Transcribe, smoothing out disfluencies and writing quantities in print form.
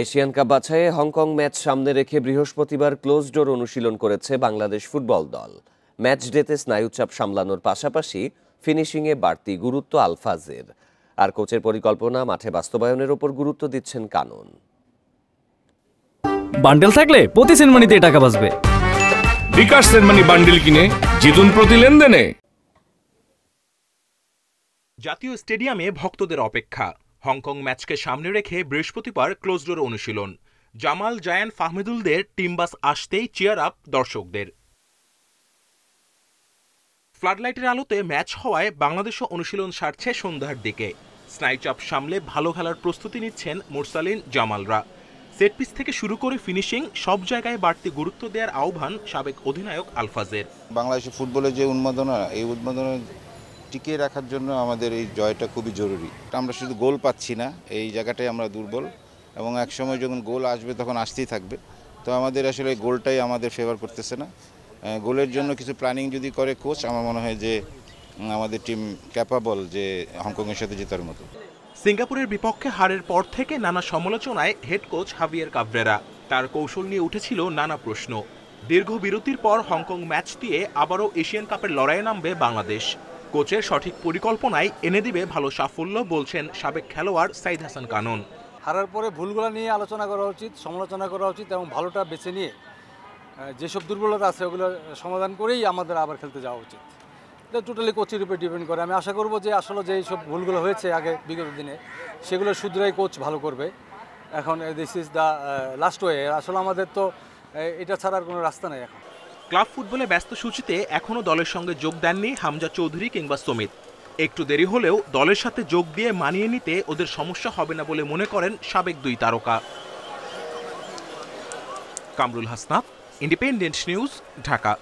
Asian cup বাছাইয়ে Hong Kong match সামনে রেখে বৃহস্পতিবার ক্লোজ ডোর অনুশীলন করেছে বাংলাদেশ ফুটবল দল। ম্যাচ ডেতে স্নায়ুচাপ সামলানোর পাশাপাশি ফিনিশিংয়ে বাড়তি গুরুত্ব আলফাজের। আর কোচের পরিকল্পনা মাঠে বাস্তবায়নের ওপর গুরুত্ব দিচ্ছেন কানন। বান্ডেল থাকলে প্রতি সেনমানিতে টাকা বাঁচবে। বিকাশ সেনমানি বান্ডেল কিনে জিতুন প্রতি লেনদেনে। জাতীয় স্টেডিয়ামে ভক্তদের অপেক্ষা। হংকং ম্যাচকে সামনে রেখে বৃহস্পতিবার ক্লোজ ডোর অনুশীলন। জামাল, জায়ান, ফাহমিদুলদের টিম বাস আসতেই চিয়ার আপ দর্শকদের। ফ্লাডলাইটের আলোতে ম্যাচ হওয়ায় বাংলাদেশও অনুশীলন সারছে সন্ধ্যার দিকে। স্নায়ুচাপ সামলে ভালো খেলার প্রস্তুতি নিচ্ছেন মুরসালিন, জামালরা। সেটপিস থেকে শুরু করে ফিনিশিং সব জায়গায় বাড়তি গুরুত্ব দেওয়ার আহ্বান সাবেক অধিনায়ক আলফাজের। বাংলাদেশের ফুটবলের যে উন্মাদনা, এই উন্মাদনা টিকিয়ে রাখার জন্য আমাদের এই জয়টা খুবই জরুরি। আমরা শুধু গোল পাচ্ছি না, এই জায়গাটাই আমরা দুর্বল, এবং একসময় যখন গোল আসবে তখন আসতেই থাকবে। তো আমাদের আসলে গোলটাই আমাদের ফেভার করতেছে না। গোলের জন্য কিছু প্ল্যানিং যদি করে কোচ, আমার মনে হয় যে আমাদের টিম ক্যাপাবল যে হংকংয়ের সাথে জেতার মতো। সিঙ্গাপুরের বিপক্ষে হারের পর থেকে নানা সমালোচনায় হেড কোচ হাভিয়ের কাভরেরা। তার কৌশল নিয়ে উঠেছিল নানা প্রশ্ন। দীর্ঘ বিরতির পর হংকং ম্যাচ দিয়ে আবারও এশিয়ান কাপের লড়াইয়ে নামবে বাংলাদেশ। কোচের সঠিক পরিকল্পনায় এনে দিবে ভালো সাফল্য, বলছেন সাবেক খেলোয়াড় সাইদ হাসান কানন। হারার পরে ভুলগুলো নিয়ে আলোচনা করা উচিত, সমালোচনা করা উচিত, এবং ভালোটা বেছে নিয়ে যেসব দুর্বলতা আছে ওগুলো সমাধান করেই আমাদের আবার খেলতে যাওয়া উচিত। এটা টোটালি কোচের উপরে ডিপেন্ড করে। আমি আশা করব যে আসলে যেই সব ভুলগুলো হয়েছে আগে বিগত দিনে, সেগুলো শুধরাই কোচ ভালো করবে। এখন this is the last way. আসলে আমাদের তো এটা ছাড়ার কোনো রাস্তা নেই এখন। ক্লাব ফুটবলে ব্যস্ত সূচিতে এখনও দলের সঙ্গে যোগ দেননি হামজা চৌধুরী কিংবা সমিত। একটু দেরি হলেও দলের সাথে যোগ দিয়ে মানিয়ে নিতে ওদের সমস্যা হবে না বলে মনে করেন সাবেক দুই তারকা। Kamrul Hasnat, independent news, Dhaka.